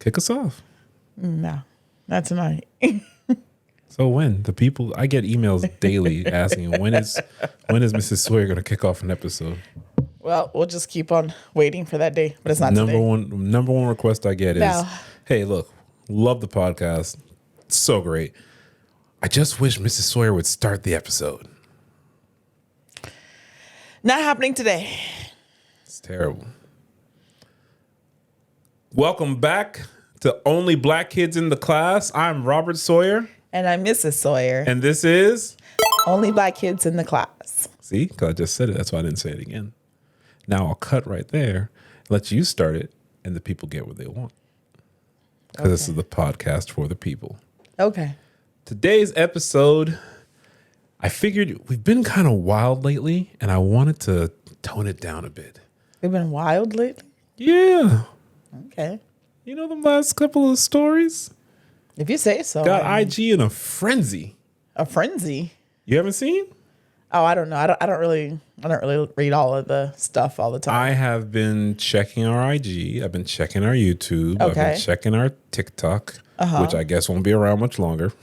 Kick us off. No, not tonight. So when I get emails daily asking when is Mrs. Sawyer going to kick off an episode? Well, we'll just keep on waiting for that day, but it's not number today. Number one request I get is, hey, look, love the podcast. It's so great. I just wish Mrs. Sawyer would start the episode. Not happening today. It's terrible. Welcome back to Only Black Kids in the Class. I'm Robert Sawyer. And I'm Mrs. Sawyer. And this is Only Black Kids in the Class. See, because I just said it. That's why I didn't say it again. Now I'll cut right there, let you start it, and the people get what they want. Because This is the podcast for the people. Okay. Today's episode, I figured we've been kind of wild lately, and I wanted to tone it down a bit. We've been wild lately? Yeah. Okay. You know the last couple of stories? If you say so. Got IG in a frenzy. A frenzy? You haven't seen? Oh, I don't know. I don't really read all of the stuff all the time. I have been checking our IG. I've been checking our YouTube. Okay. I've been checking our TikTok, which I guess won't be around much longer.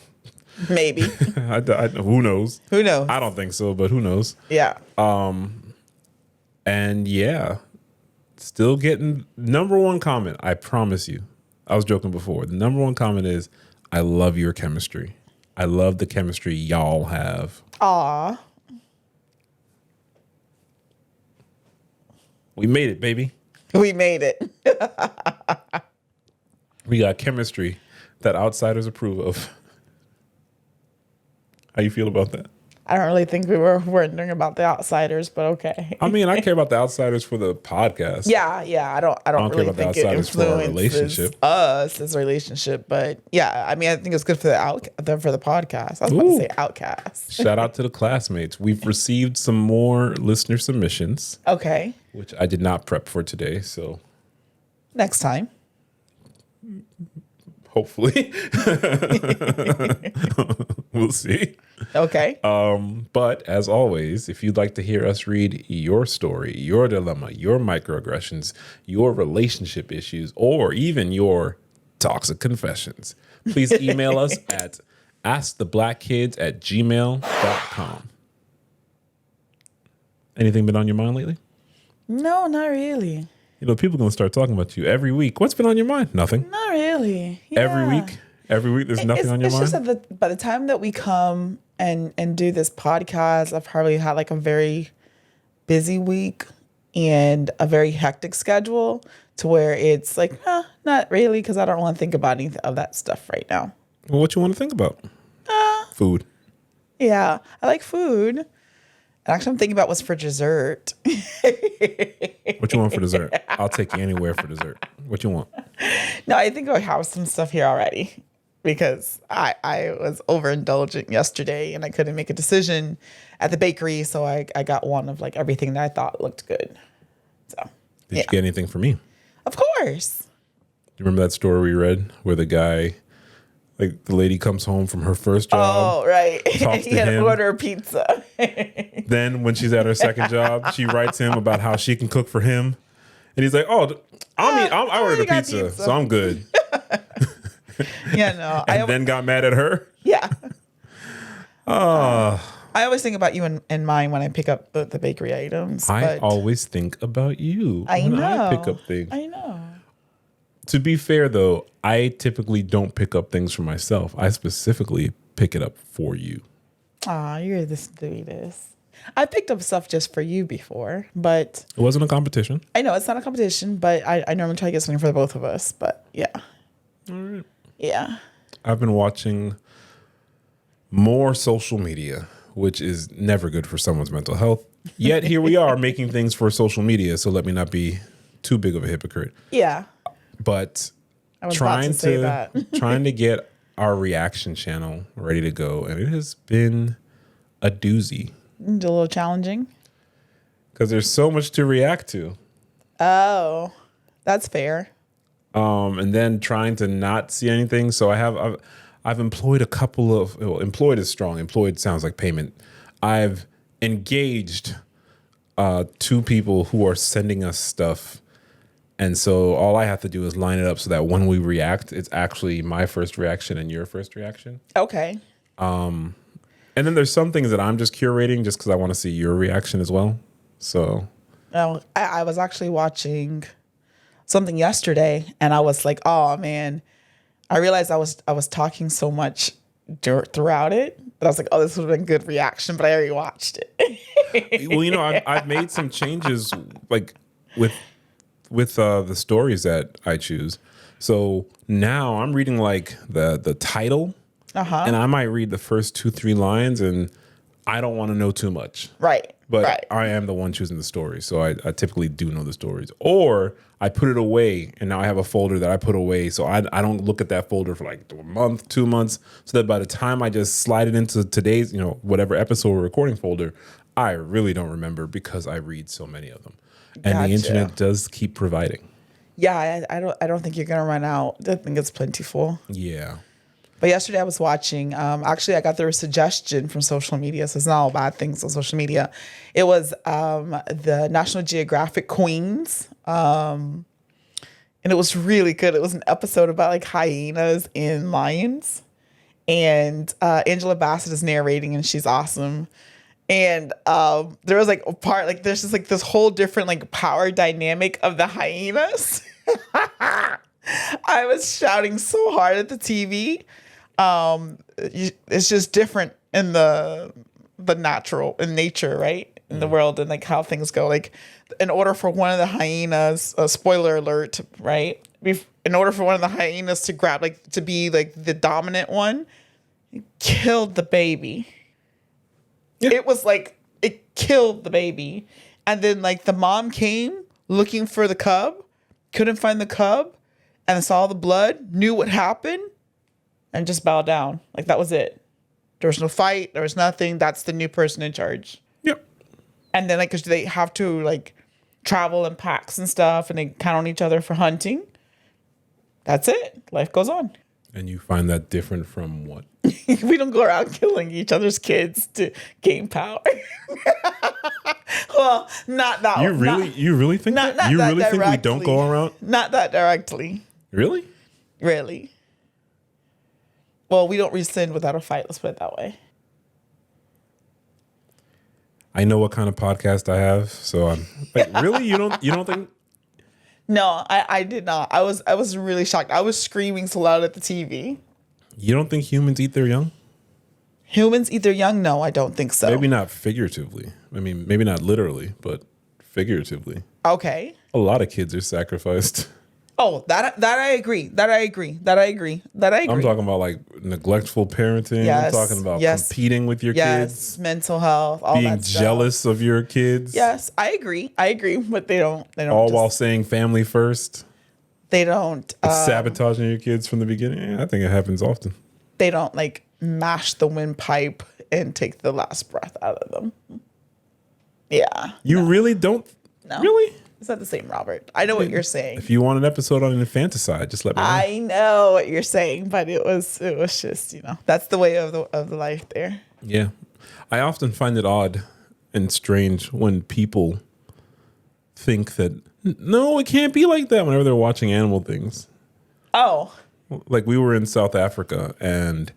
Maybe. Who knows? Who knows? I don't think so, but who knows? Yeah. And yeah, still getting number one comment. I promise you. I was joking before. The number one comment is, I love your chemistry. I love the chemistry y'all have. Aw. We made it, baby. We made it. We got chemistry that outsiders approve of. How you feel about that? I don't really think we were wondering about the outsiders, but okay. I mean, I care about the outsiders for the podcast. Yeah. I don't care really about the think it outsiders for our influences relationship. us as a relationship, but yeah, I mean, I think it's good for for the podcast. I was about to say outcast. Shout out to the classmates. We've received some more listener submissions, Okay, which I did not prep for today, so next time. hopefully we'll see. Okay. But as always, if you'd like to hear us read your story, your dilemma, your microaggressions, your relationship issues, or even your toxic confessions, please email us at asktheblackkids@gmail.com. Anything been on your mind lately? No, not really. You know, people are going to start talking about you every week. What's been on your mind? Nothing. Not really. Yeah. Every week there's nothing on your mind? It's just that by the time that we come and do this podcast, I've probably had like a very busy week and a very hectic schedule to where it's like, not really, because I don't want to think about any of that stuff right now. Well, what you want to think about? Food. Yeah, I like food. Actually, I'm thinking about what's for dessert. What you want for dessert? I'll take you anywhere for dessert. What you want? No, I think I have some stuff here already because I was overindulgent yesterday and I couldn't make a decision at the bakery. So I got one of like everything that I thought looked good. So Did you get anything for me? Of course. Do you remember that story we read where the guy, like the lady comes home from her first job? Oh, right. Talks He to had to him. order a pizza. Then when she's at her second job, she writes him about how she can cook for him. And he's like, I ordered a pizza, so I'm good. Yeah, no. And then got mad at her? Yeah. I always think about you in mind when I pick up the bakery items. I always think about you when I pick up things. I know. To be fair, though, I typically don't pick up things for myself. I specifically pick it up for you. Aw, you're the sweetest. I picked up stuff just for you before, but It wasn't a competition. I know it's not a competition, but I normally try to get something for the both of us. But yeah. All right. Yeah. I've been watching more social media, which is never good for someone's mental health. Yet here we are making things for social media. So let me not be too big of a hypocrite. Yeah. But I was about to say that. trying to get our reaction channel ready to go. And it has been a doozy. A little challenging. Because there's so much to react to. Oh, that's fair. And then trying to not see anything. So I've employed a couple of, employed is strong. Employed sounds like payment. I've engaged 2 people who are sending us stuff And so all I have to do is line it up so that when we react, it's actually my first reaction and your first reaction. Okay. And then there's some things that I'm just curating just because I want to see your reaction as well. So No, I was actually watching something yesterday, and I was like, "Oh man!" I realized I was talking so much throughout it, but I was like, "Oh, this would have been good reaction," but I already watched it. well, I've made some changes like with the stories that I choose. So now I'm reading like the title, and I might read the first 2-3 lines, and I don't want to know too much. Right. But right. I am the one choosing the story, so I typically do know the stories. Or I put it away, and now I have a folder that I put away, so I don't look at that folder for like a month, 2 months, so that by the time I just slide it into today's, whatever episode we're recording folder, I really don't remember because I read so many of them. And the internet does keep providing. Yeah, I don't think you're gonna run out. I think it's plentiful. Yeah. But yesterday I was watching, actually I got their suggestion from social media, so it's not all bad things on social media. It was the National Geographic Queens, and it was really good. It was an episode about like hyenas and lions, and Angela Bassett is narrating, and she's awesome. And there was like a part, like there's just like this whole different like power dynamic of the hyenas. I was shouting so hard at the TV. It's just different in the natural, in nature, right? In the world, and like how things go. Like in order for one of the hyenas, spoiler alert, right? In order for one of the hyenas to grab, like to be like the dominant one, it killed the baby. Yeah. It was like, it killed the baby. And then like the mom came looking for the cub, couldn't find the cub, and saw the blood, knew what happened, and just bowed down. Like that was it. There was no fight. There was nothing. That's the new person in charge. Yep. And then like, cause they have to like travel in packs and stuff, and they count on each other for hunting. That's it. Life goes on. And you find that different from what? We don't go around killing each other's kids to gain power. Well, not that. You really think that? You really think we don't go around? Not that directly. Really? Really. Well, we don't rescind without a fight. Let's put it that way. I know what kind of podcast I have, so I'm like, really? You don't think? No, I did not. I was really shocked. I was screaming so loud at the TV. You don't think humans eat their young? Humans eat their young? No, I don't think so. Maybe not figuratively. I mean, maybe not literally, but figuratively. Okay. A lot of kids are sacrificed. Oh, that I agree. That I agree. I'm talking about like neglectful parenting. Yes. I'm talking about competing with your yes. kids. Mental health. All being that stuff. jealous of your kids. Yes, I agree. But they don't. All while saying family first. They don't. Sabotaging your kids from the beginning. Yeah, I think it happens often. They don't like mash the windpipe and take the last breath out of them. Yeah. You really don't? No. Really? It's not the same, Robert. I know what you're saying. If you want an episode on infanticide, just let me know. I know what you're saying, but it was just, that's the way of the life there. Yeah. I often find it odd and strange when people think that, no, it can't be like that whenever they're watching animal things. Oh. Like we were in South Africa and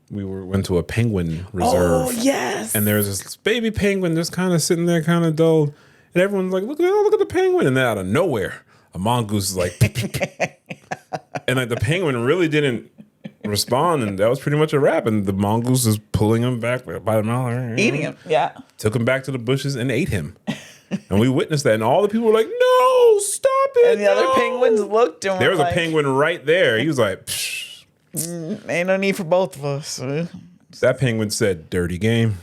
we went to a penguin reserve. Oh, yes. And there's this baby penguin just kind of sitting there kind of dull. And everyone's like, look at the penguin. And then out of nowhere, a mongoose is like, and like the penguin really didn't respond. And that was pretty much a wrap. And the mongoose is pulling him back by the mouth. Eating him, yeah. Took him back to the bushes and ate him. And we witnessed that. And all the people were like, no, stop it. And the other penguins looked and there was a penguin right there. He was like, psh. Ain't no need for both of us. That penguin said, dirty game.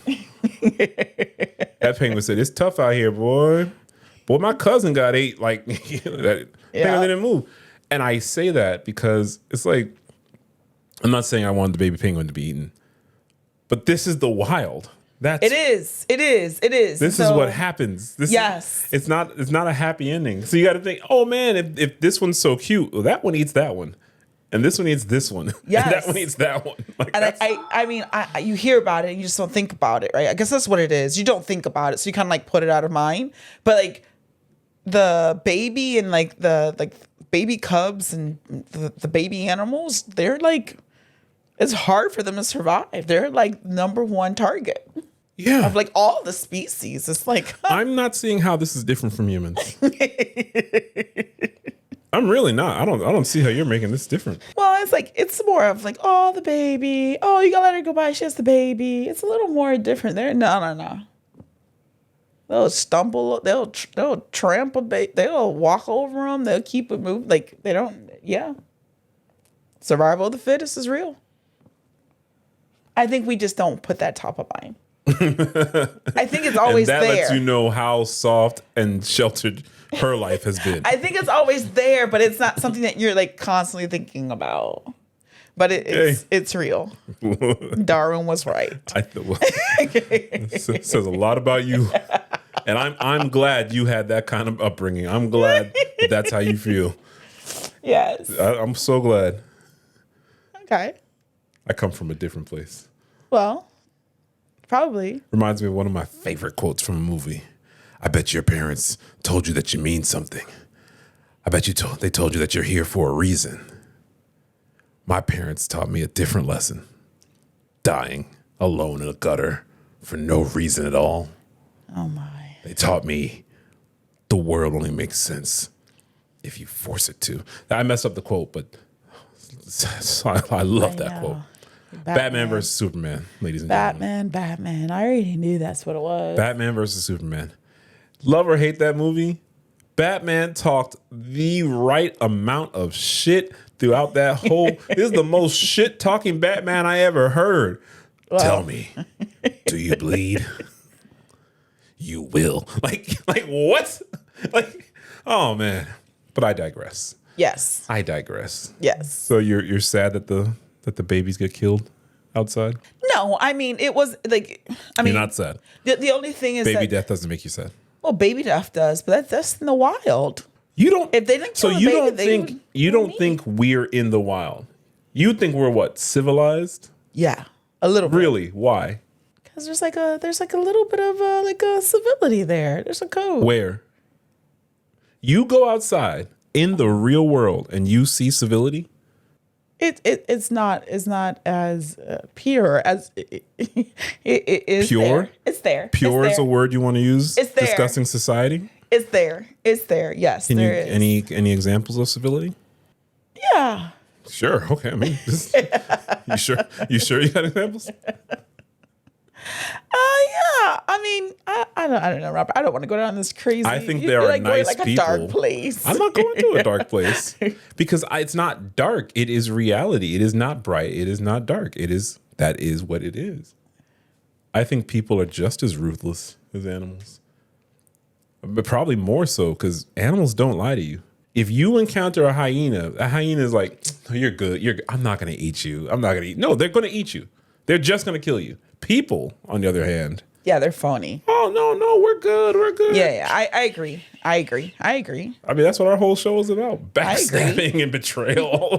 That penguin said, it's tough out here, boy. Boy, my cousin got ate. Like, that penguin didn't move. And I say that because it's like, I'm not saying I want the baby penguin to be eaten, but this is the wild. It is. This is what happens. It's not a happy ending. So you got to think, oh man, if this one's so cute, well, that one eats that one. And this one eats this one. Yes. And that one eats that one. Like, and I mean, you hear about it and you just don't think about it, right? I guess that's what it is. You don't think about it. So you kind of like put it out of mind. But like, the baby and like the baby cubs and the baby animals, they're like, it's hard for them to survive. They're like number one target Yeah. of like all the species. It's like, I'm not seeing how this is different from humans. I'm really not. I don't see how you're making this different. well, it's like, it's more of like, oh, the baby. Oh, you gotta let her go by. She has the baby. It's a little more different there. No. They'll stumble. They'll trample. They'll walk over them. They'll keep it moving. Like they don't. Yeah. Survival of the fittest is real. I think we just don't put that top of mind. I think it's always and that there. lets you know how soft and sheltered her life has been. I think it's always there, but it's not something that you're like constantly thinking about. But it's real. Darwin was right. It says a lot about you. And I'm glad you had that kind of upbringing. I'm glad that's how you feel. Yes. I'm so glad. Okay. I come from a different place. Well, probably. Reminds me of one of my favorite quotes from a movie. I bet your parents told you that you mean something. I bet they told you that you're here for a reason. My parents taught me a different lesson. Dying alone in a gutter for no reason at all. Oh my. They taught me the world only makes sense if you force it to. I messed up the quote, but I love that quote. Batman versus Superman, ladies and gentlemen. Batman. I already knew that's what it was. Batman versus Superman. Love or hate that movie? Batman talked the right amount of shit throughout that whole. This is the most shit talking Batman I ever heard. Well. Tell me, do you bleed? You will. Like what? Like, oh man. But I digress. Yes. I digress. Yes. So you're sad that the babies get killed outside? No, I mean it was like you're not sad. The only thing is baby death doesn't make you sad. Well, baby death does, but that's in the wild. You don't. If they didn't kill you don't think we're in the wild. You think we're what, civilized? Yeah, a little bit. Really? Why? Because there's like a little bit of like a civility there. There's a code. Where? You go outside in the real world and you see civility? It's not as pure as it is. Pure? There. It's there. Pure it's is a word you want to use? It's there. Discussing society? It's there. It's there. Yes, Can there you, is. Any examples of civility? Yeah. Sure. Okay. I mean, you sure? You sure you got examples? Yeah. I mean, I don't know, Robert. I don't want to go down this crazy. I think there are like nice going, like people. a dark place. I'm not going to a dark place because it's not dark. It is reality. It is not bright. It is not dark. That is what it is. I think people are just as ruthless as animals, but probably more so because animals don't lie to you. If you encounter a hyena is like, oh, you're good. I'm not going to eat you. I'm not going to eat. No, they're going to eat you. They're just going to kill you. People, on the other hand. Yeah, they're phony. Oh, no, we're good. We're good. Yeah, I agree. I mean, that's what our whole show is about. Backstabbing and betrayal.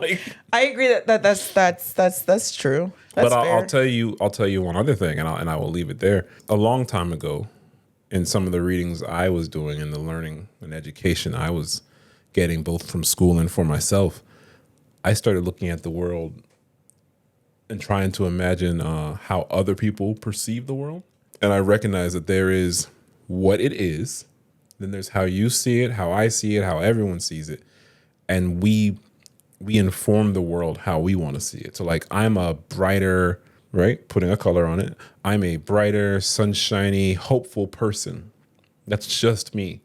I agree that's true. That's but I'll tell you one other thing, and I will leave it there. A long time ago, in some of the readings I was doing and the learning and education I was getting both from school and for myself, I started looking at the world and trying to imagine how other people perceive the world. And I recognize that there is what it is, then there's how you see it, how I see it, how everyone sees it. And we inform the world how we want to see it. So like I'm a brighter, right? Putting a color on it. I'm a brighter, sunshiny, hopeful person. That's just me.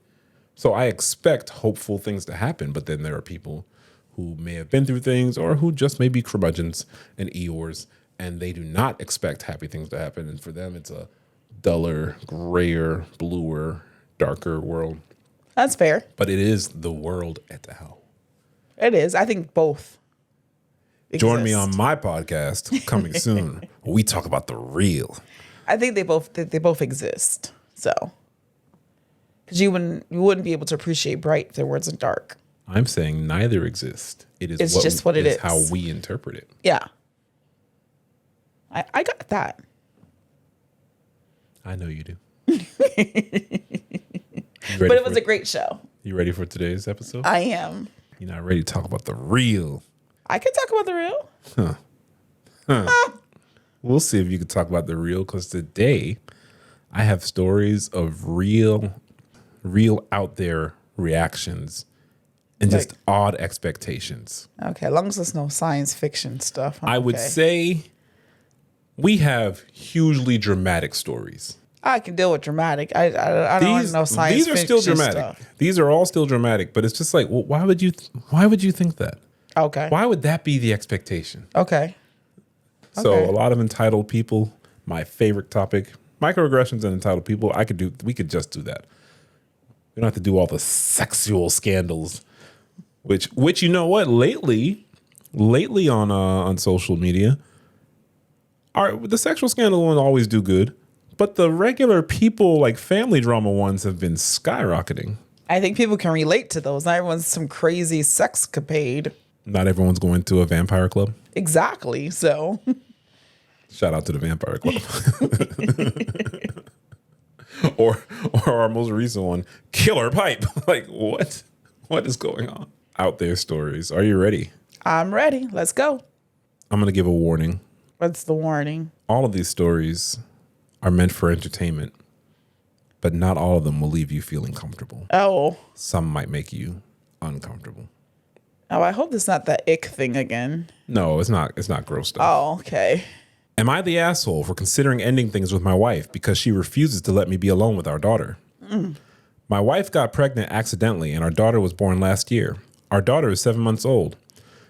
So I expect hopeful things to happen, but then there are people who may have been through things or who just may be curmudgeons and Eeyores, and they do not expect happy things to happen. And for them, it's a duller, grayer, bluer, darker world. That's fair. But it is the world et al. It is. I think both exist. Join me on my podcast coming soon. We talk about the real. I think they both exist. So, because you wouldn't be able to appreciate bright if there wasn't dark. I'm saying neither exist. It's just what it is. How we interpret it. Yeah. I got that. I know you do. But it was a great show. You ready for today's episode? I am. You're not ready to talk about the real. I can talk about the real. We'll see if you can talk about the real, because today I have stories of real out there reactions and just odd expectations. Okay, as long as there's no science fiction stuff. I would say we have hugely dramatic stories. I can deal with dramatic. I don't want no science fiction. These are still dramatic. Stuff. These are all still dramatic, but it's just like, well, why would you think that? Okay. Why would that be the expectation? Okay. So a lot of entitled people, my favorite topic, microaggressions and entitled people. We could just do that. We don't have to do all the sexual scandals, which you know what? Lately on social media, the sexual scandal ones always do good, but the regular people, like family drama ones, have been skyrocketing. I think people can relate to those. Not everyone's some crazy sexcapade. Not everyone's going to a vampire club. Exactly. So, shout out to the vampire club. or our most recent one, killer pipe. Like, what is going on? Out there stories. Are you ready? I'm ready. Let's go. I'm going to give a warning. What's the warning? All of these stories are meant for entertainment, but not all of them will leave you feeling comfortable. Oh. Some might make you uncomfortable. Oh, I hope it's not that ick thing again. No, it's not gross stuff. Oh, okay. Am I the asshole for considering ending things with my wife because she refuses to let me be alone with our daughter? My wife got pregnant accidentally and our daughter was born last year. Our daughter is 7 months old.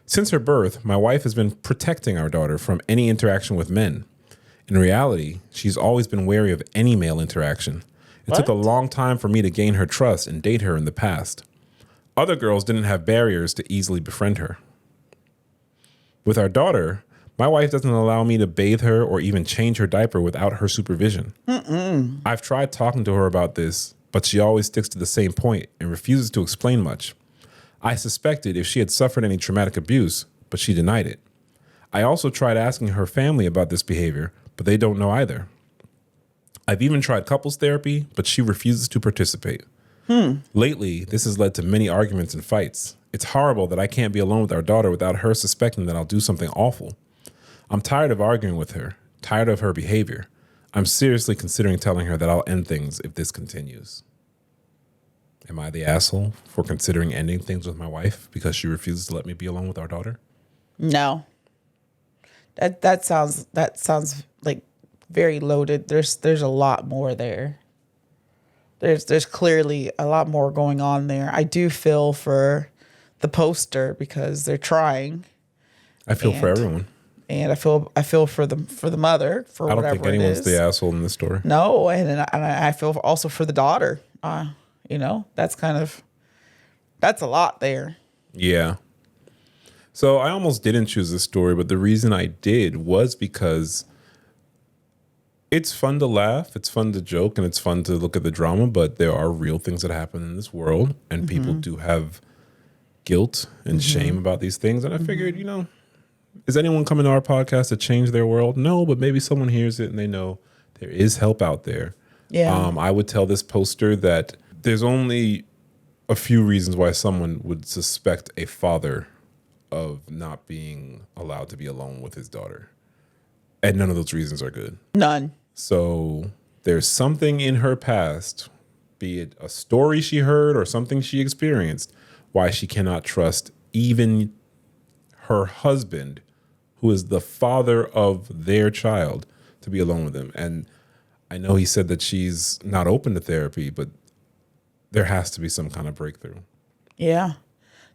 Since her birth, my wife has been protecting our daughter from any interaction with men. In reality, she's always been wary of any male interaction. It took a long time for me to gain her trust and date her in the past. Other girls didn't have barriers to easily befriend her. With our daughter, my wife doesn't allow me to bathe her or even change her diaper without her supervision. I've tried talking to her about this, but she always sticks to the same point and refuses to explain much. I suspected if she had suffered any traumatic abuse, but she denied it. I also tried asking her family about this behavior, but they don't know either. I've even tried couples therapy, but she refuses to participate. Lately, this has led to many arguments and fights. It's horrible that I can't be alone with our daughter without her suspecting that I'll do something awful. I'm tired of arguing with her, tired of her behavior. I'm seriously considering telling her that I'll end things if this continues. Am I the asshole for considering ending things with my wife because she refuses to let me be alone with our daughter? No. That sounds like very loaded. There's a lot more there. There's clearly a lot more going on there. I do feel for the poster because they're trying. I feel for everyone. And I feel for the mother for whatever it is. I don't think anyone's the asshole in this story. No, and I feel also for the daughter. That's a lot there. Yeah. So I almost didn't choose this story, but the reason I did was because it's fun to laugh, it's fun to joke, and it's fun to look at the drama, but there are real things that happen in this world, and people do have guilt and shame about these things. And I figured, is anyone coming to our podcast to change their world? No, but maybe someone hears it and they know there is help out there. Yeah. I would tell this poster that there's only a few reasons why someone would suspect a father of not being allowed to be alone with his daughter. And none of those reasons are good. None. So there's something in her past, be it a story she heard or something she experienced, why she cannot trust even her husband, who is the father of their child, to be alone with him. And I know he said that she's not open to therapy, but there has to be some kind of breakthrough. Yeah.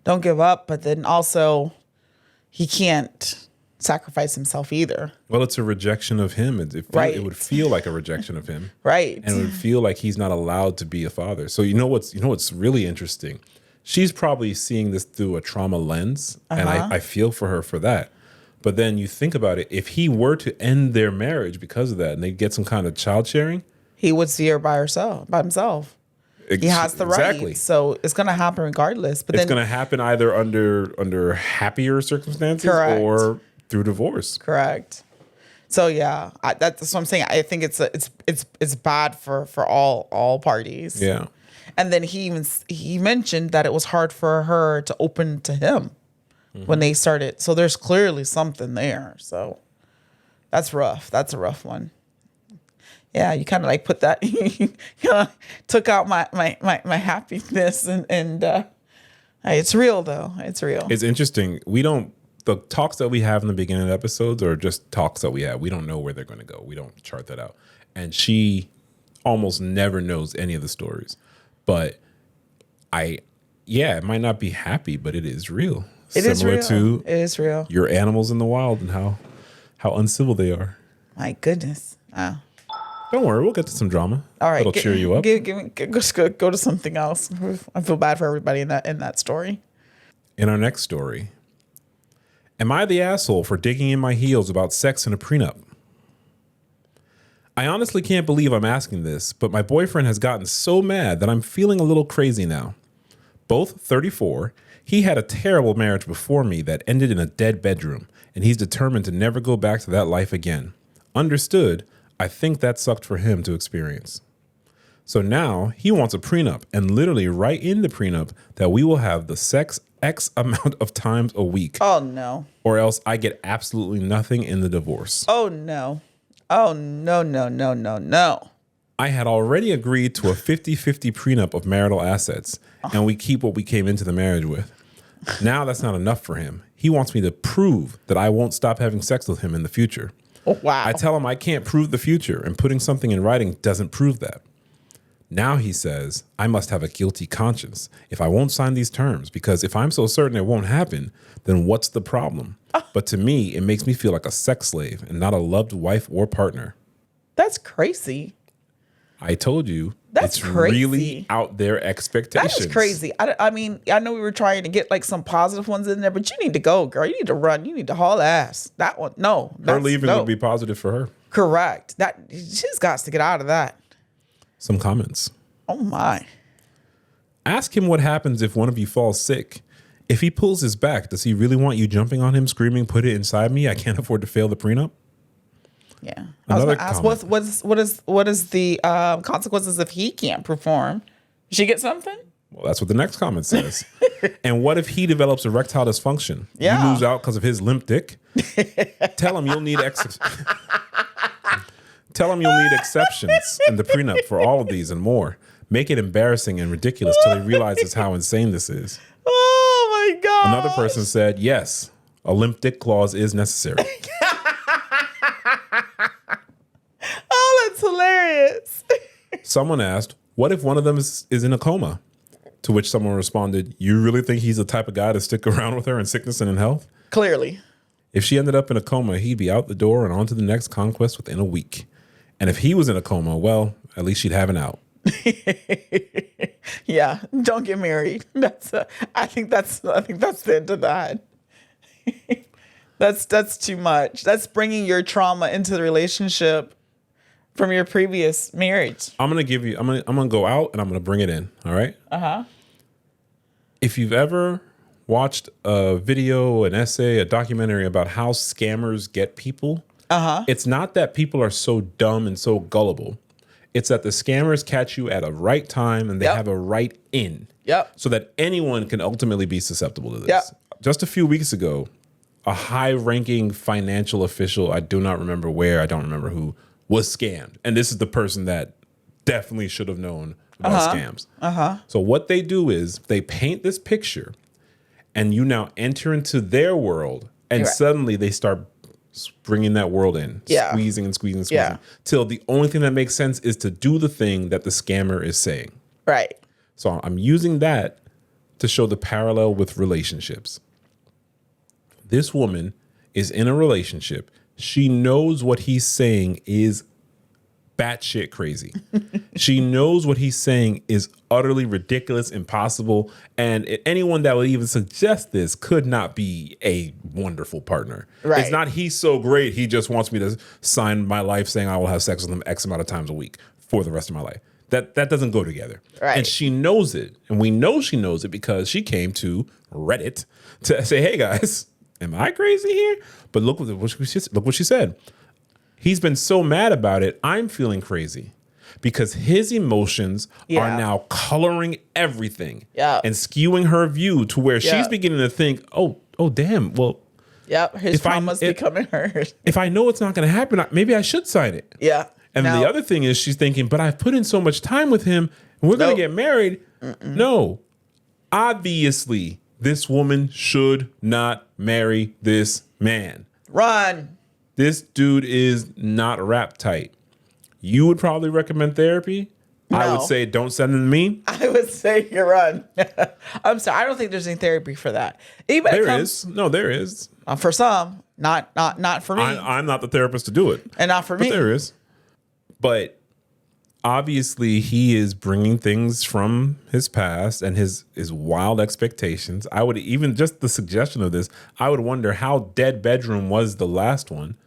Don't give up, but then also he can't sacrifice himself either. Well, it's a rejection of him. It would feel like a rejection of him. Right. And it would feel like he's not allowed to be a father. So you know what's really interesting? She's probably seeing this through a trauma lens, and I feel for her for that. But then you think about it, if he were to end their marriage because of that and they get some kind of child sharing, he would see her by himself. He has the right. So it's going to happen regardless. But it's going to happen either under happier circumstances or through divorce. Correct. So yeah, that's what I'm saying. I think it's bad for all parties. Yeah. And then he mentioned that it was hard for her to open to him when they started. So there's clearly something there. So that's rough. That's a rough one. Yeah, you kind of like put that, you kind of took out my happiness and it's real though. It's real. It's interesting. The talks that we have in the beginning of the episodes are just talks that we have. We don't know where they're going to go. We don't chart that out. And she almost never knows any of the stories. But it might not be happy, but it is real. It Similar is real. to It is real. your animals in the wild and how uncivil they are. My goodness. Wow. Don't worry, we'll get to some drama. All right. It'll cheer you up. Go to something else. I feel bad for everybody in that story. In our next story, am I the asshole for digging in my heels about sex in a prenup? I honestly can't believe I'm asking this, but my boyfriend has gotten so mad that I'm feeling a little crazy now. Both 34, he had a terrible marriage before me that ended in a dead bedroom, and he's determined to never go back to that life again. Understood, I think that sucked for him to experience. So now he wants a prenup and literally write in the prenup that we will have the sex X amount of times a week. Oh, no. Or else I get absolutely nothing in the divorce. Oh, no. Oh, no, no, no, no, no. I had already agreed to a 50-50 prenup of marital assets, and we keep what we came into the marriage with. Now that's not enough for him. He wants me to prove that I won't stop having sex with him in the future. Oh, wow. I tell him I can't prove the future, and putting something in writing doesn't prove that. Now he says, I must have a guilty conscience if I won't sign these terms, because if I'm so certain it won't happen, then what's the problem? But to me, it makes me feel like a sex slave and not a loved wife or partner. That's crazy. I told you, That's it's crazy. really out there expectations. That is crazy. I mean, I know we were trying to get like some positive ones in there, but you need to go, girl. You need to run. You need to haul ass. That one, no. Her leaving would be positive for her. Correct. She's got to get out of that. Some comments. Oh my. Ask him what happens if one of you falls sick. If he pulls his back, does he really want you jumping on him, screaming, put it inside me? I can't afford to fail the prenup. Yeah. Another I was going to ask, what is the consequences if he can't perform? Does she get something? Well, that's what the next comment says. And what if he develops erectile dysfunction? Yeah. You lose out because of his limp dick? Tell him you'll need Tell him you'll need exceptions in the prenup for all of these and more. Make it embarrassing and ridiculous till he realizes how insane this is. Oh my God. Another person said, yes, a limp dick clause is necessary. Oh, that's hilarious. Someone asked, what if one of them is in a coma? To which someone responded, you really think he's the type of guy to stick around with her in sickness and in health? Clearly. If she ended up in a coma, he'd be out the door and on to the next conquest within a week. And if he was in a coma, well, at least she'd have an out. Yeah, don't get married. I think that's the end of that. That's too much. That's bringing your trauma into the relationship from your previous marriage. I'm gonna go out and I'm gonna bring it in. All right. If you've ever watched a video, an essay, a documentary about how scammers get people, it's not that people are so dumb and so gullible. It's that the scammers catch you at a right time and they have a right in. Yep. So that anyone can ultimately be susceptible to this. Yep. Just a few weeks ago, a high-ranking financial official, I do not remember where, I don't remember who, was scammed. And this is the person that definitely should have known about scams. So what they do is they paint this picture and you now enter into their world and suddenly they start bringing that world in, squeezing and squeezing and squeezing, till the only thing that makes sense is to do the thing that the scammer is saying. Right. So I'm using that to show the parallel with relationships. This woman is in a relationship. She knows what he's saying is batshit crazy. She knows what he's saying is utterly ridiculous, impossible, and anyone that would even suggest this could not be a wonderful partner. Right. It's not he's so great, he just wants me to sign my life saying I will have sex with him X amount of times a week for the rest of my life. That doesn't go together. Right. And she knows it. And we know she knows it because she came to Reddit to say, hey guys, am I crazy here? But look what she said. He's been so mad about it, I'm feeling crazy. because his emotions are Yeah. now coloring everything Yeah. and skewing her view to where she's Yeah. beginning to think, oh, damn, well, Yep. His If I- trauma's if- becoming hers. if I know it's not going to happen, maybe I should sign it. Yeah. And Now- the other thing is she's thinking, but I've put in so much time with him and we're going Nope. to get married. No. Obviously, this woman should not marry this man. Run. This dude is not rap tight. You would probably recommend therapy. I would No. say don't send him to me. I would say you run. I'm sorry. I don't think there's any therapy for that. Even There is. No, there is. For some, not for me, I'm not the therapist to do it. and not for But me. there is. But obviously he is bringing things from his past and his wild expectations. I would even just the suggestion of this, I would wonder how dead bedroom was the last one.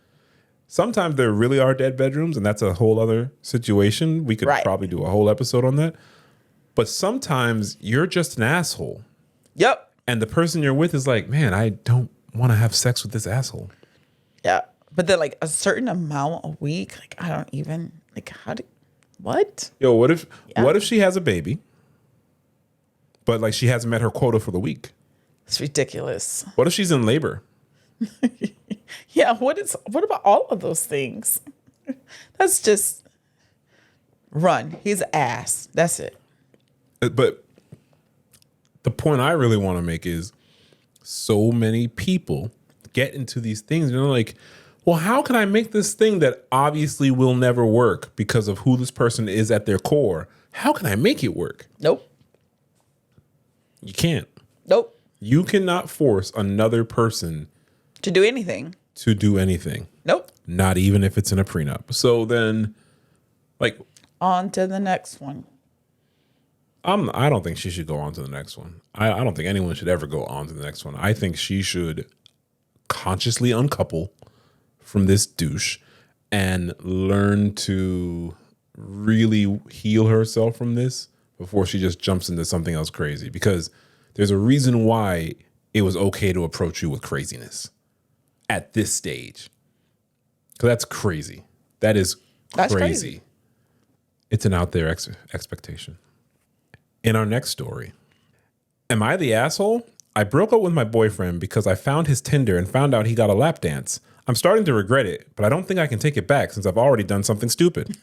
Sometimes there really are dead bedrooms, and that's a whole other situation. We could Right. probably do a whole episode on that. But sometimes you're just an asshole. Yep. And the person you're with is like, man, I don't want to have sex with this asshole. Yeah. But then like a certain amount a week, like I don't even like what? Yo, what if she has a baby, but like she hasn't met her quota for the week? It's ridiculous. What if she's in labor? Yeah, what about all of those things? That's just run. He's an ass. That's it. But the point I really want to make is so many people get into these things and they're like, well, how can I make this thing that obviously will never work because of who this person is at their core? How can I make it work? Nope. You can't. Nope. You cannot force another person To do anything. to do anything, Nope. not even if it's in a prenup. So then, like, On to the next one. I don't think she should go on to the next one. I don't think anyone should ever go on to the next one. I think she should consciously uncouple from this douche and learn to really heal herself from this before she just jumps into something else crazy. Because there's a reason why it was okay to approach you with craziness at this stage. Because that's crazy. That's crazy. It's an out there expectation. In our next story, am I the asshole? I broke up with my boyfriend because I found his Tinder and found out he got a lap dance. I'm starting to regret it, but I don't think I can take it back since I've already done something stupid.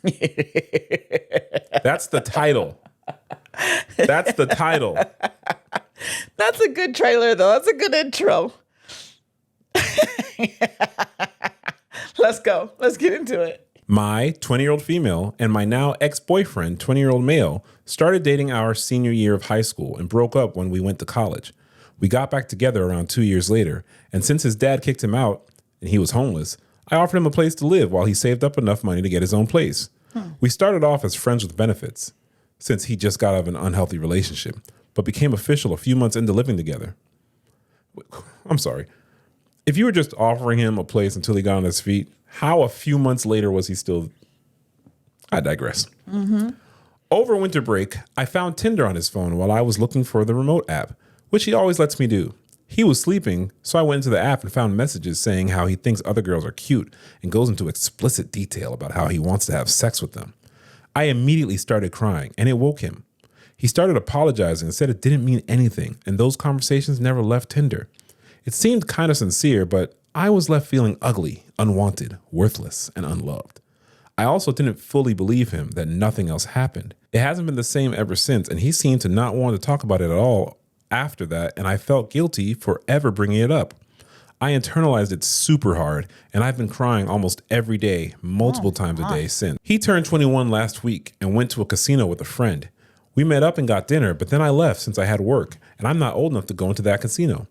That's the title. That's the title. That's a good trailer, though. That's a good intro. Let's go. Let's get into it. My 20-year-old female and my now ex-boyfriend, 20-year-old male, started dating our senior year of high school and broke up when we went to college. We got back together around 2 years later, and since his dad kicked him out and he was homeless, I offered him a place to live while he saved up enough money to get his own place. We started off as friends with benefits, since he just got out of an unhealthy relationship, but became official a few months into living together. I'm sorry. If you were just offering him a place until he got on his feet, how a few months later was he still... I digress. Over winter break, I found Tinder on his phone while I was looking for the remote app, which he always lets me do. He was sleeping, so I went into the app and found messages saying how he thinks other girls are cute and goes into explicit detail about how he wants to have sex with them. I immediately started crying, and it woke him. He started apologizing and said it didn't mean anything, and those conversations never left Tinder. It seemed kind of sincere, but I was left feeling ugly, unwanted, worthless, and unloved. I also didn't fully believe him that nothing else happened. It hasn't been the same ever since, and he seemed to not want to talk about it at all after that, and I felt guilty for ever bringing it up. I internalized it super hard, and I've been crying almost every day, multiple times a day since. He turned 21 last week and went to a casino with a friend. We met up and got dinner, but then I left since I had work, and I'm not old enough to go into that casino.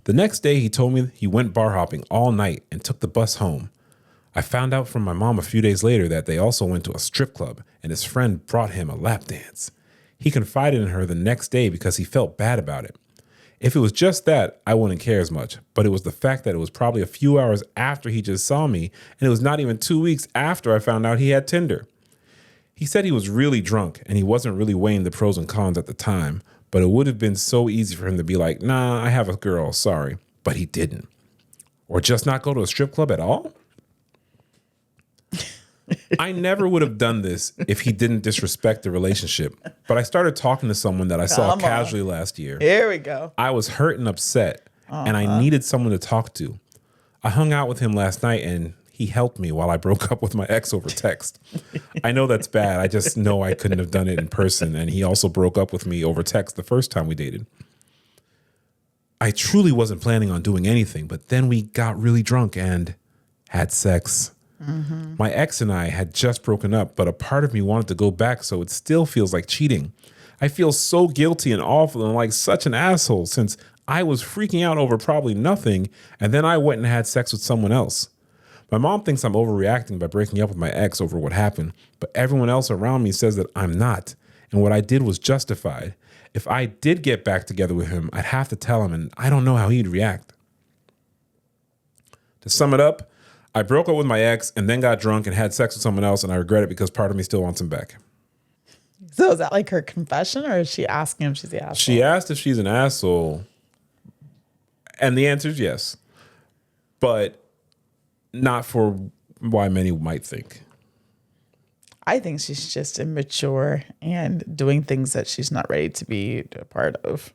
The next day, he told me he went bar hopping all night and took the bus home. I found out from my mom a few days later that they also went to a strip club, and his friend brought him a lap dance. He confided in her the next day because he felt bad about it. If it was just that, I wouldn't care as much, but it was the fact that it was probably a few hours after he just saw me, and it was not even 2 weeks after I found out he had Tinder. He said he was really drunk, and he wasn't really weighing the pros and cons at the time, but it would have been so easy for him to be like, nah, I have a girl, sorry, but he didn't. Or just not go to a strip club at all? I never would have done this if he didn't disrespect the relationship. But I started talking to someone that I saw casually last year. Here we go. I was hurt and upset, and I needed someone to talk to. I hung out with him last night, and he helped me while I broke up with my ex over text. I know that's bad. I just know I couldn't have done it in person, and he also broke up with me over text the first time we dated. I truly wasn't planning on doing anything, but then we got really drunk and had sex. Mm-hmm. My ex and I had just broken up, but a part of me wanted to go back, so it still feels like cheating. I feel so guilty and awful and like such an asshole since I was freaking out over probably nothing, and then I went and had sex with someone else. My mom thinks I'm overreacting by breaking up with my ex over what happened, but everyone else around me says that I'm not, and what I did was justified. If I did get back together with him, I'd have to tell him, and I don't know how he'd react. To sum it up, I broke up with my ex and then got drunk and had sex with someone else, and I regret it because part of me still wants him back. So is that like her confession, or is she asking if she's the asshole? She asked if she's an asshole, and the answer is yes, but not for why many might think. I think she's just immature and doing things that she's not ready to be a part of.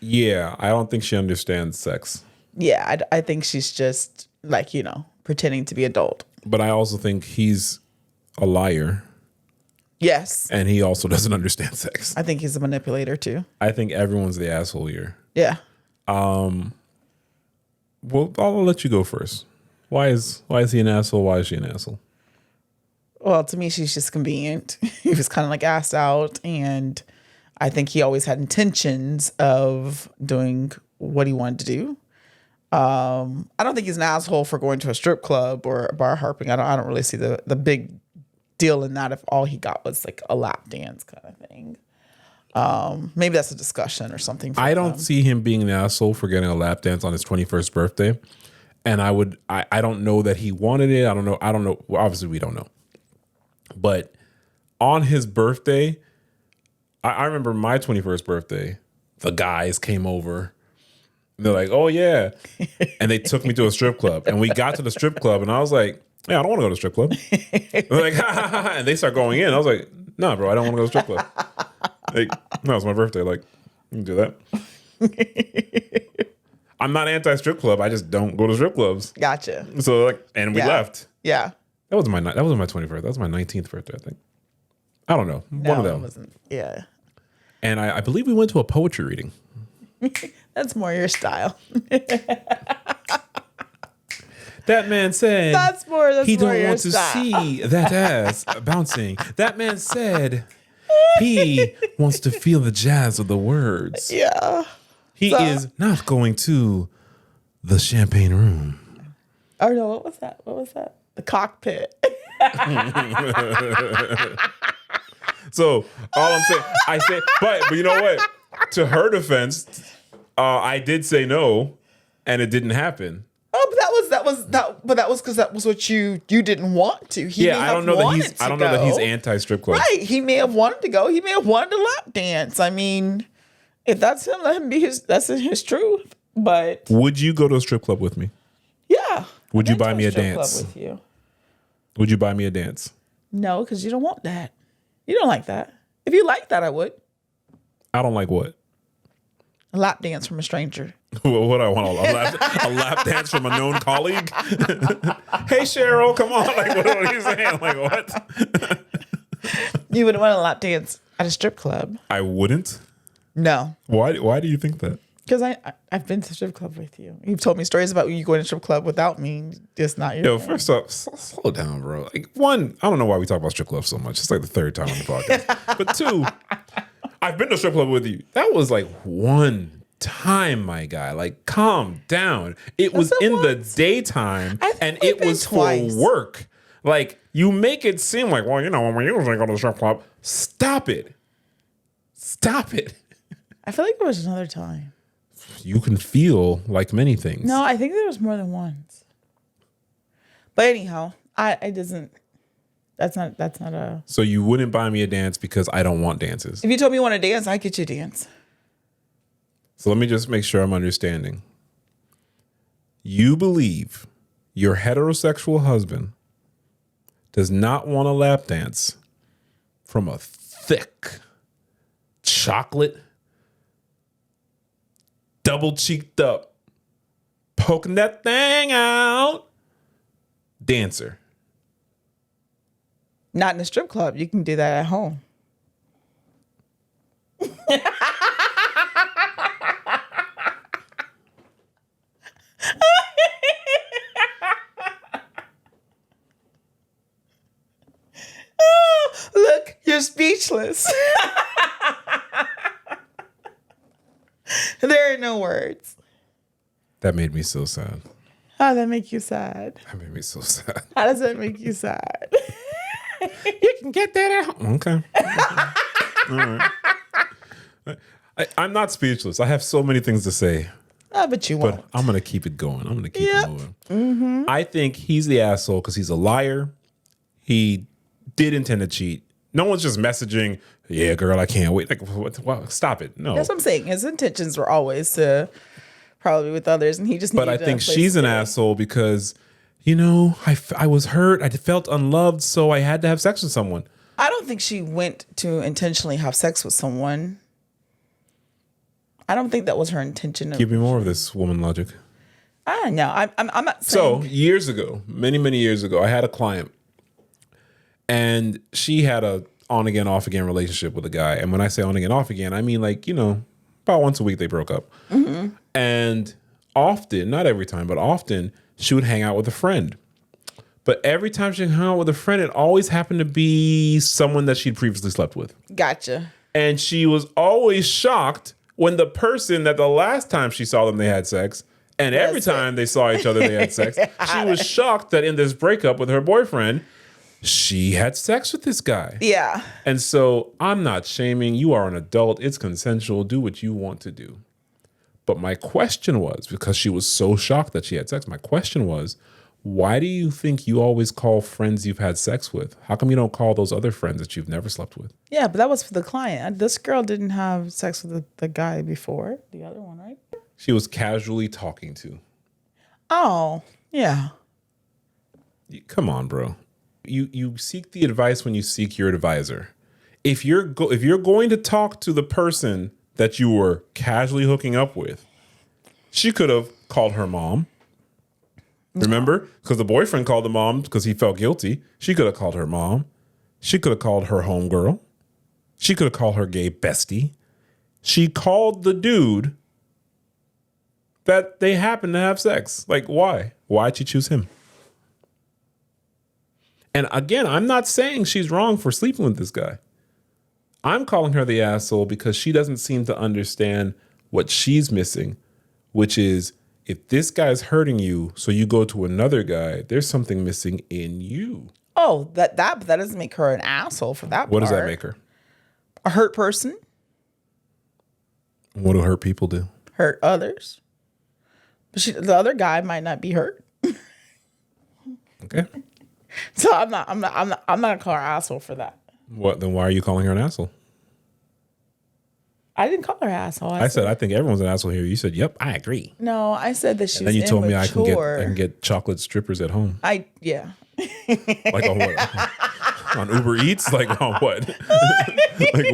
Yeah, I don't think she understands sex. Yeah, I think she's just like, pretending to be adult. But I also think he's a liar. Yes. And he also doesn't understand sex. I think he's a manipulator too. I think everyone's the asshole here. Yeah. Well, I'll let you go first. Why is he an asshole? Why is she an asshole? Well, to me, she's just convenient. He was kind of like asked out, and I think he always had intentions of doing what he wanted to do. I don't think he's an asshole for going to a strip club or bar hopping. I don't really see the big deal in that if all he got was like a lap dance kind of thing. Maybe that's a discussion or something. I don't see him being an asshole for getting a lap dance on his 21st birthday. And I don't know that he wanted it. I don't know. Well, obviously we don't know. But on his birthday, I remember my 21st birthday, the guys came over. And they're like, oh, yeah. And they took me to a strip club. And we got to the strip club, and I was like, yeah, I don't want to go to the strip club. They're like, ha, ha, ha. And they start going in. I was like, no, bro, I don't want to go to the strip club. Like, no, it's my birthday. Like, you can do that. I'm not anti-strip club. I just don't go to strip clubs. Gotcha. So, and we left. Yeah. That was my 21st. That was my 19th birthday, I think. I don't know. One of them. It wasn't. Yeah. And I believe we went to a poetry reading. That's more your style. That man said that's more he don't your want to style. see that ass bouncing. That man said he wants to feel the jazz of the words. Yeah. He is not going to the champagne room. Oh no, what was that? The cockpit. So all I'm saying, but you know what? To her defense, I did say no, and it didn't happen. Oh, but that was because that was what you didn't want to. I don't know that he's anti-strip club. Right. He may have wanted to go. He may have wanted to lap dance. I mean, if that's him, let him be that's his truth. But would you go to a strip club with me? Yeah. Would you buy me a dance? Club with you. Would you buy me a dance? No, because you don't want that. You don't like that. If you like that, I would. I don't like what? A lap dance from a stranger. What I want, a lap dance from a known colleague? Hey, Cheryl, come on. Like, what are you saying? Like, what? You wouldn't want a lap dance at a strip club. I wouldn't? No. Why do you think that? Because I've been to strip club with you. You've told me stories about you going to strip club without me. It's not your Yo, first off, slow down, bro. Like, one, I don't know why we talk about strip clubs so much. It's like the third time on the podcast. But two, I've been to strip club with you. That was like one time, my guy. Like, calm down. It was in the daytime, and it was for work. Like, you make it seem like, well, when we usually go to the strip club. Stop it. Stop it. I feel like there was another time. You can feel like many things. No, I think there was more than once. But anyhow, that's not a. So you wouldn't buy me a dance because I don't want dances. If you told me you want to dance, I'd get you a dance. So let me just make sure I'm understanding. You believe your heterosexual husband does not want a lap dance from a thick chocolate, double cheeked up, poking that thing out dancer. Not in a strip club. You can do that at home. Look, you're speechless. There are no words. That made me so sad. How does that make you sad? That made me so sad. How does that make you sad? You can get that out. Okay. All right. I'm not speechless. I have so many things to say. But you won't. But I'm going to keep it going. I'm going to keep it moving. Mm-hmm. I think he's the asshole because he's a liar. He did intend to cheat. No one's just messaging, yeah, girl, I can't wait. Like, what, stop it. No. That's what I'm saying. His intentions were always to probably with others, and he just needed But I think she's an asshole because, I was hurt. I felt unloved, so I had to have sex with someone. I don't think she went to intentionally have sex with someone. I don't think that was her intention. Give me more of this woman logic. I don't know. I'm not saying. So years ago, many, many years ago, I had a client and she had a on again, off again relationship with a guy. And when I say on again, off again, I mean about once a week they broke up. Mm-hmm. And often, not every time, but often she would hang out with a friend. But every time she hung out with a friend, it always happened to be someone that she'd previously slept with. Gotcha. And she was always shocked when the person that the last time she saw them, they had sex. And every time they saw each other, they had sex. She was shocked that in this breakup with her boyfriend, she had sex with this guy. Yeah. And so I'm not shaming. You are an adult. It's consensual. Do what you want to do. But my question was, because she was so shocked that she had sex, my question was, why do you think you always call friends you've had sex with? How come you don't call those other friends that you've never slept with? Yeah, but that was for the client. This girl didn't have sex with the guy before. The other one, right? She was casually talking to. Oh, yeah. Come on, bro. You seek the advice when you seek your advisor. If you're going to talk to the person that you were casually hooking up with, she could have called her mom. Remember? Because the boyfriend called the mom because he felt guilty. She could have called her mom. She could have called her homegirl. She could have called her gay bestie. She called the dude that they happened to have sex. Like, why? Why'd she choose him? And again, I'm not saying she's wrong for sleeping with this guy. I'm calling her the asshole because she doesn't seem to understand what she's missing, which is if this guy's hurting you, so you go to another guy, there's something missing in you. Oh, that doesn't make her an asshole for that part. What does that make her? A hurt person. What do hurt people do? Hurt others. But the other guy might not be hurt. Okay. So I'm not gonna call her asshole for that. What? Then why are you calling her an asshole? I didn't call her asshole. I said I think everyone's an asshole here. You said, "Yep, I agree." No, I said that she was immature. Then you told me I immature. can get chocolate strippers at home. Yeah. Like on what? On Uber Eats? Like on what? Like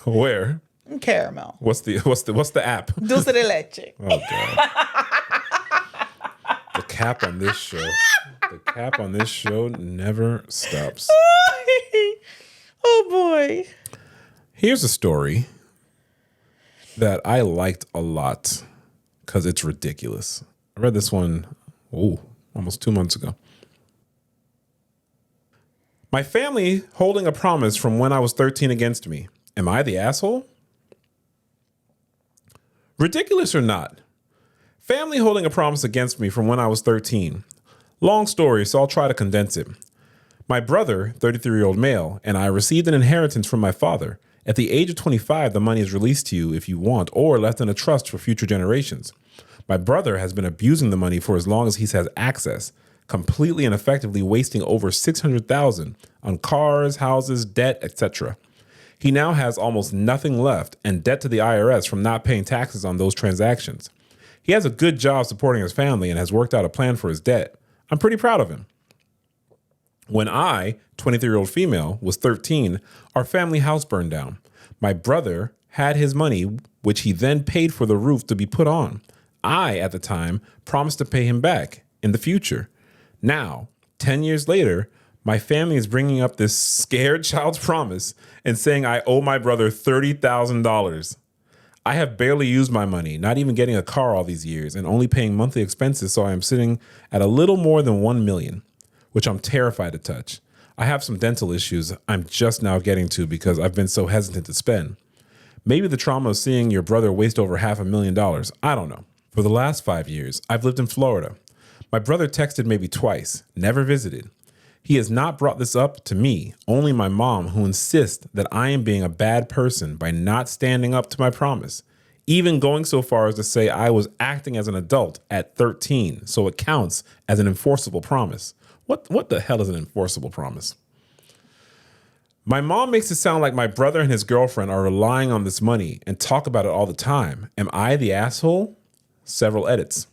where? Caramel. What's the app? Dulce de leche. Oh God. The cap on this show. The cap on this show never stops. Oh boy. Here's a story that I liked a lot because it's ridiculous. I read this one, almost 2 months ago. My family holding a promise from when I was 13 against me. Am I the asshole? Ridiculous or not? Family holding a promise against me from when I was 13. Long story, so I'll try to condense it. My brother, 33-year-old male, and I received an inheritance from my father. At the age of 25, the money is released to you if you want, or left in a trust for future generations. My brother has been abusing the money for as long as he has access, completely and effectively wasting over $600,000 on cars, houses, debt, etc. He now has almost nothing left and debt to the IRS from not paying taxes on those transactions. He has a good job supporting his family and has worked out a plan for his debt. I'm pretty proud of him. When I, 23-year-old female, was 13, our family house burned down. My brother had his money, which he then paid for the roof to be put on. I, at the time, promised to pay him back in the future. Now, 10 years later, my family is bringing up this scared child's promise and saying I owe my brother $30,000. I have barely used my money, not even getting a car all these years, and only paying monthly expenses, so I am sitting at a little more than $1 million, which I'm terrified to touch. I have some dental issues I'm just now getting to because I've been so hesitant to spend. Maybe the trauma of seeing your brother waste over $500,000. I don't know. For the last 5 years, I've lived in Florida. My brother texted maybe twice, never visited. He has not brought this up to me, only my mom, who insists that I am being a bad person by not standing up to my promise, even going so far as to say I was acting as an adult at 13, so it counts as an enforceable promise. What the hell is an enforceable promise? My mom makes it sound like my brother and his girlfriend are relying on this money and talk about it all the time. Am I the asshole? Several edits.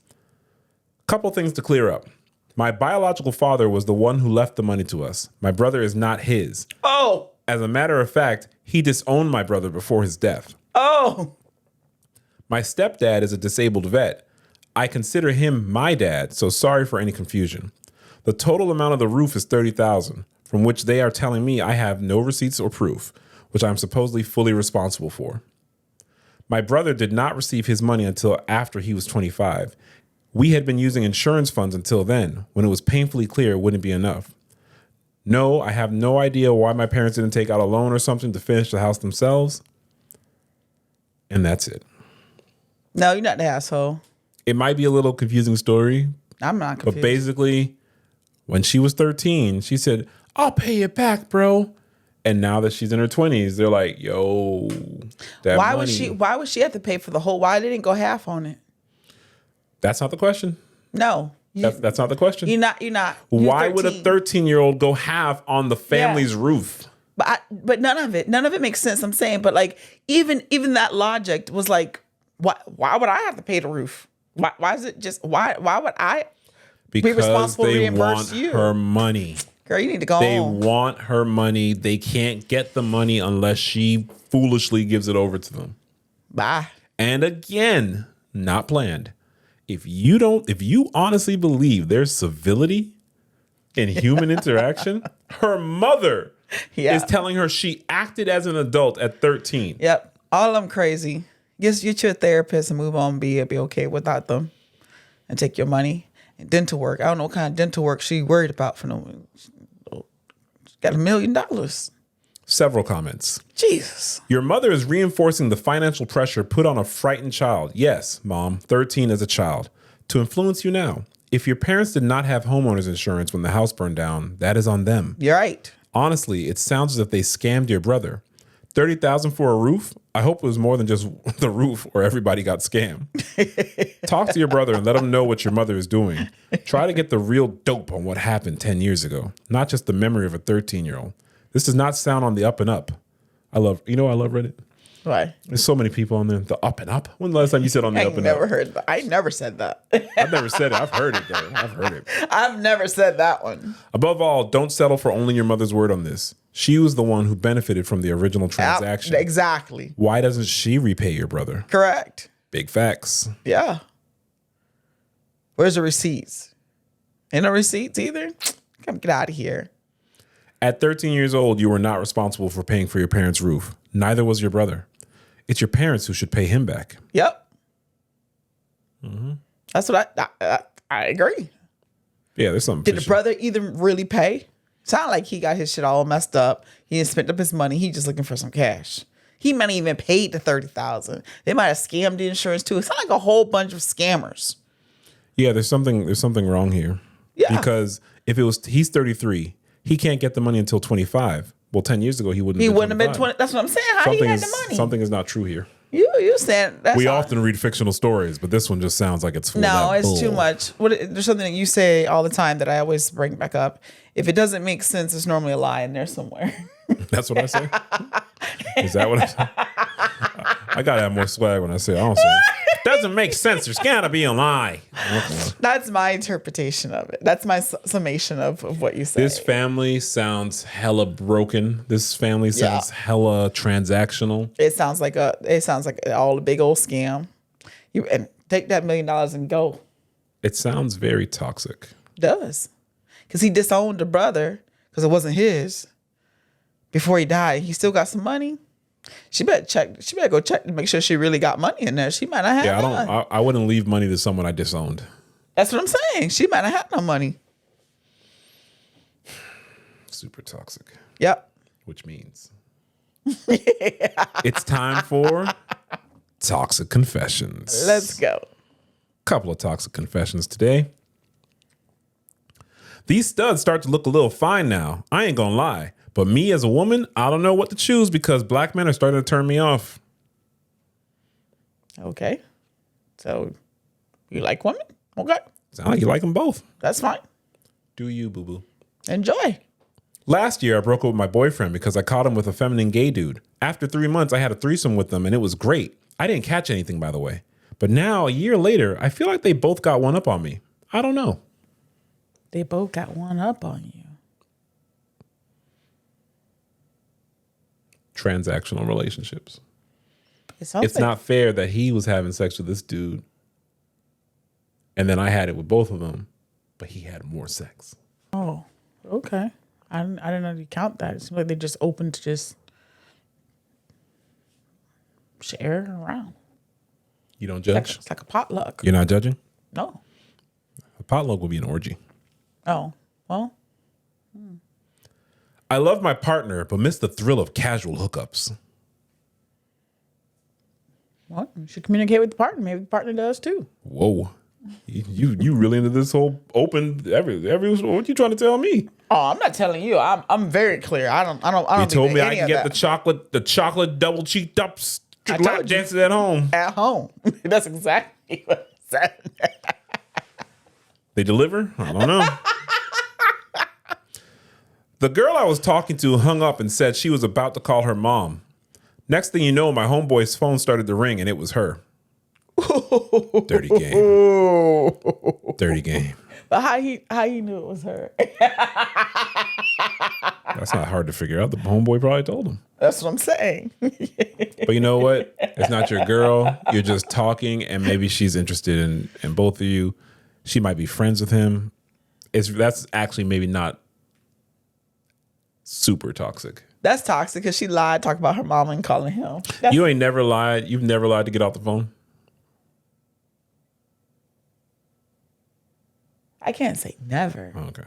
Couple things to clear up. My biological father was the one who left the money to us. My brother is not his. Oh. As a matter of fact, he disowned my brother before his death. Oh. My stepdad is a disabled vet. I consider him my dad, so sorry for any confusion. The total amount of the roof is $30,000, from which they are telling me I have no receipts or proof, which I'm supposedly fully responsible for. My brother did not receive his money until after he was 25. We had been using insurance funds until then, when it was painfully clear it wouldn't be enough. No, I have no idea why my parents didn't take out a loan or something to finish the house themselves. And that's it. No, you're not the asshole. It might be a little confusing story. I'm not confused. But basically, when she was 13, she said, I'll pay it back, bro. And now that she's in her 20s, they're like, yo, that why money. Why would she have to pay for the whole? Why didn't go half on it? That's not the question. No. That's not the question. You're not. Why would a 13-year-old go half on the family's roof? But none of it makes sense. I'm saying, but like even that logic was like, why would I have to pay the roof? Why is it just why would I be responsible to reimburse you? Her money. Girl, you need to go They home. want her money. They can't get the money unless she foolishly gives it over to them. Bye. And again, not planned. If you honestly believe there's civility in human interaction, her mother is telling her she acted as an adult at 13. Yep. All of them crazy. Get you a therapist and move on. Be okay without them and take your money. And dental work. I don't know what kind of dental work she worried about for no. She got $1 million. Several comments. Jesus. Your mother is reinforcing the financial pressure put on a frightened child. Yes, Mom, 13 as a child. To influence you now. If your parents did not have homeowners insurance when the house burned down, that is on them. You're right. Honestly, it sounds as if they scammed your brother. $30,000 for a roof? I hope it was more than just the roof or everybody got scammed. Talk to your brother and let him know what your mother is doing. Try to get the real dope on what happened 10 years ago, not just the memory of a 13-year-old. This does not sound on the up and up. I love Reddit. Why? There's so many people on there. The up and up. When the last time you said on the up and up? I never heard that. I never said that. I've never said it. I've heard it though. I've heard it. I've never said that one. Above all, don't settle for only your mother's word on this. She was the one who benefited from the original transaction. Exactly. Why doesn't she repay your brother? Correct. Big facts. Yeah. Where's the receipts? Ain't no receipts either? Come get out of here. At 13 years old, you were not responsible for paying for your parents' roof. Neither was your brother. It's your parents who should pay him back. Yep. Mm-hmm. That's what I agree. Yeah, there's something. Did the brother either really pay? Sound like he got his shit all messed up. He didn't spend up his money. He just looking for some cash. He might have even paid the $30,000. They might have scammed the insurance too. It sounds like a whole bunch of scammers. Yeah, there's something wrong here. Yeah. Because if it was he's 33, he can't get the money until 25. Well, 10 years ago he wouldn't have been 20. That's what I'm saying. How he had the money? Something is not true here. You saying that's we often read fictional stories, but this one just sounds like it's full no, of that it's bull. too much. There's something that you say all the time that I always bring back up. If it doesn't make sense, it's normally a lie in there somewhere. That's what I say? Is that what I say? I gotta have more swag when I say it. I don't say it. Doesn't make sense. There's gotta be a lie. That's my interpretation of it. That's my summation of what you say. This family sounds hella broken. This family sounds hella transactional. It sounds like all a big old scam. You and take that $1 million and go. It sounds very toxic. It does. Because he disowned the brother because it wasn't his before he died. He still got some money. She better check. She better go check to make sure she really got money in there. She might not have. Yeah, I wouldn't leave money to someone I disowned. That's what I'm saying. She might not have no money. Super toxic. Yep. Which means it's time for Toxic Confessions. Let's go. Couple of toxic confessions today. These studs start to look a little fine now. I ain't gonna lie. But me as a woman, I don't know what to choose because black men are starting to turn me off. Okay. So you like women? Okay. Sound like you like them both. That's fine. Do you, boo-boo? Enjoy. Last year, I broke up with my boyfriend because I caught him with a feminine gay dude. After 3 months, I had a threesome with them, and it was great. I didn't catch anything, by the way. But now, a year later, I feel like they both got one up on me. I don't know. They both got one up on you. Transactional relationships. It's not fair that he was having sex with this dude and then I had it with both of them, but he had more sex. Oh, okay. I didn't know you count that. It seems like they're just open to just share it around. You don't judge? It's like a potluck. You're not judging? No. A potluck will be an orgy. Oh, well. I love my partner, but miss the thrill of casual hookups. Well, you should communicate with the partner. Maybe the partner does too. Whoa. You really into this whole open every what you trying to tell me? Oh, I'm not telling you. I'm very clear. I don't. You told me I can get the chocolate double cheeked ups lap dances at home. At home. That's exactly what I said. They deliver? I don't know. The girl I was talking to hung up and said she was about to call her mom. Next thing you know, my homeboy's phone started to ring and it was her. Dirty game. Dirty game. But how he knew it was her? That's not hard to figure out. The homeboy probably told him. That's what I'm saying. But you know what? It's not your girl. You're just talking and maybe she's interested in both of you. She might be friends with him. That's actually maybe not super toxic. That's toxic because she lied, talked about her mama and calling him. You ain't never lied. You've never lied to get off the phone? I can't say never. Oh, okay.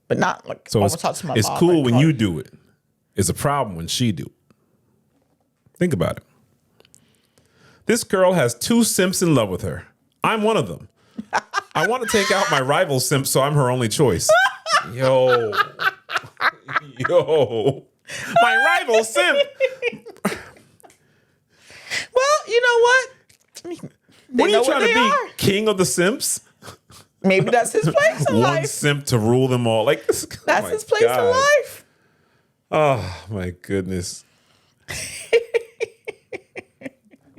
But not like so talk to my it's mom. cool when you do it. It's a problem when she do it. Think about it. This girl has 2 simps in love with her. I'm one of them. I want to take out my rival simp, so I'm her only choice. Yo. My rival simp. Well, you know what? What are you trying to be? King of the simps? Maybe that's his place in life. One simp to rule them all. Like that's his place in life. Oh my goodness.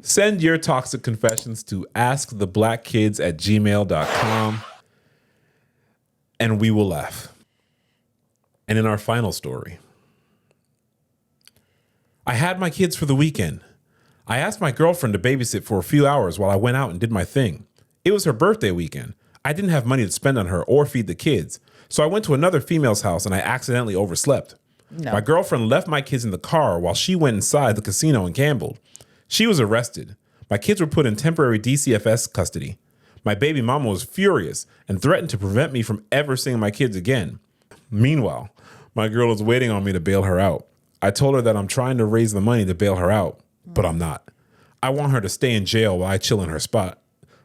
Send your toxic confessions to asktheblackkids@gmail.com and we will laugh. And in our final story, I had my kids for the weekend. I asked my girlfriend to babysit for a few hours while I went out and did my thing. It was her birthday weekend. I didn't have money to spend on her or feed the kids. So I went to another female's house and I accidentally overslept. No. My girlfriend left my kids in the car while she went inside the casino and gambled. She was arrested. My kids were put in temporary DCFS custody. My baby mama was furious and threatened to prevent me from ever seeing my kids again. Meanwhile, my girl is waiting on me to bail her out. I told her that I'm trying to raise the money to bail her out, but I'm not. I want her to stay in jail while I chill in her spot.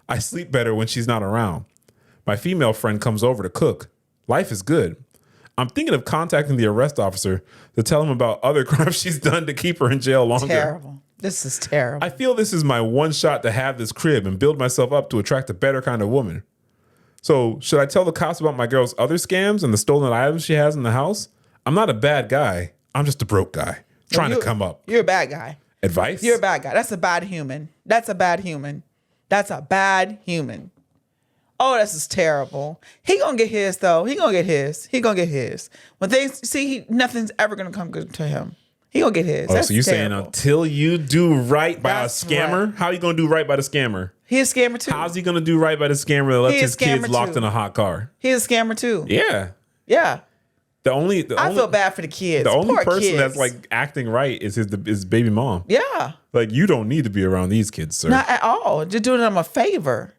I sleep better when she's not around. My female friend comes over to cook. Life is good. I'm thinking of contacting the arrest officer to tell him about other crimes she's done to keep her in jail longer. Terrible. This is terrible. I feel this is my one shot to have this crib and build myself up to attract a better kind of woman. So should I tell the cops about my girl's other scams and the stolen items she has in the house? I'm not a bad guy. I'm just a broke guy trying to come up. You're a bad guy. Advice? You're a bad guy. That's a bad human. That's a bad human. That's a bad human. Oh, this is terrible. He gonna get his though. He gonna get his. He gonna get his. When things nothing's ever gonna come good to him. He gonna get his. Oh, That's so you're terrible. saying until you do right by That's a scammer, right. how are you gonna do right by the scammer? He's a scammer too. How's he gonna do right by the scammer that left He his is scammer kids locked too. in a hot car? He's a scammer too. Yeah. Yeah. I feel bad for the kids. The only Poor person kids. that's like acting right is his baby mom. Yeah. Like, you don't need to be around these kids, sir. Not at all. Just doing them a favor.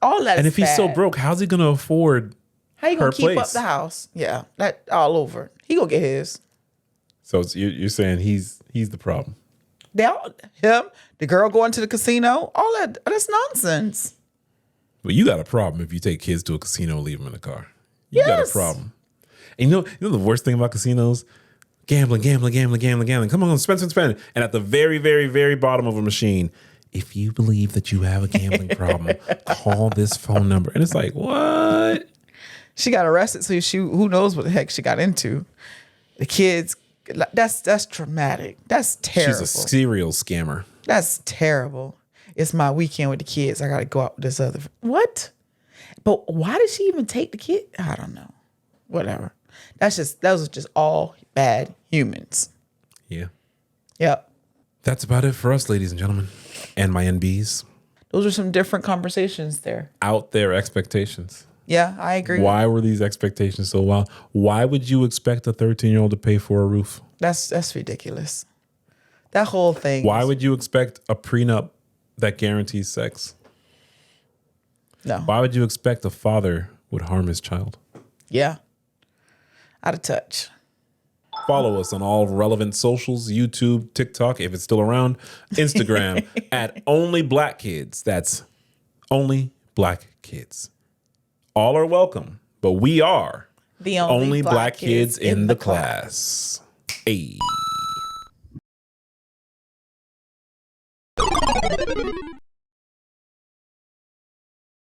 All that And is if he's so bad. broke, how's he gonna afford How you gonna her keep up place? the house? Yeah. That all over. He gonna get his. So you're saying he's the problem. Him, the girl going to the casino, all that's nonsense. Well, you got a problem if you take kids to a casino and leave them in the car. You got a Yes. problem. And you know the worst thing about casinos? Gambling. Come on, spend. And at the very, very, very bottom of a machine, if you believe that you have a gambling problem, call this phone number. And it's like, what? She got arrested, so who knows what the heck she got into. The kids, that's traumatic. That's terrible. She's a serial scammer. That's terrible. It's my weekend with the kids. I gotta go out with this other. What? But why did she even take the kid? I don't know. Whatever. Those are just all bad humans. Yeah. Yep. That's about it for us, ladies and gentlemen. And my NBs. Those are some different conversations there. Out there expectations. Yeah, I agree. Why were these expectations so wild? Why would you expect a 13-year-old to pay for a roof? That's ridiculous. That whole thing. Why would you expect a prenup that guarantees sex? No. Why would you expect a father would harm his child? Yeah. Out of touch. Follow us on all relevant socials, YouTube, TikTok, if it's still around, Instagram, at Only Black Kids. That's Only Black Kids. All are welcome, but we are The only black kids in the class. Hey.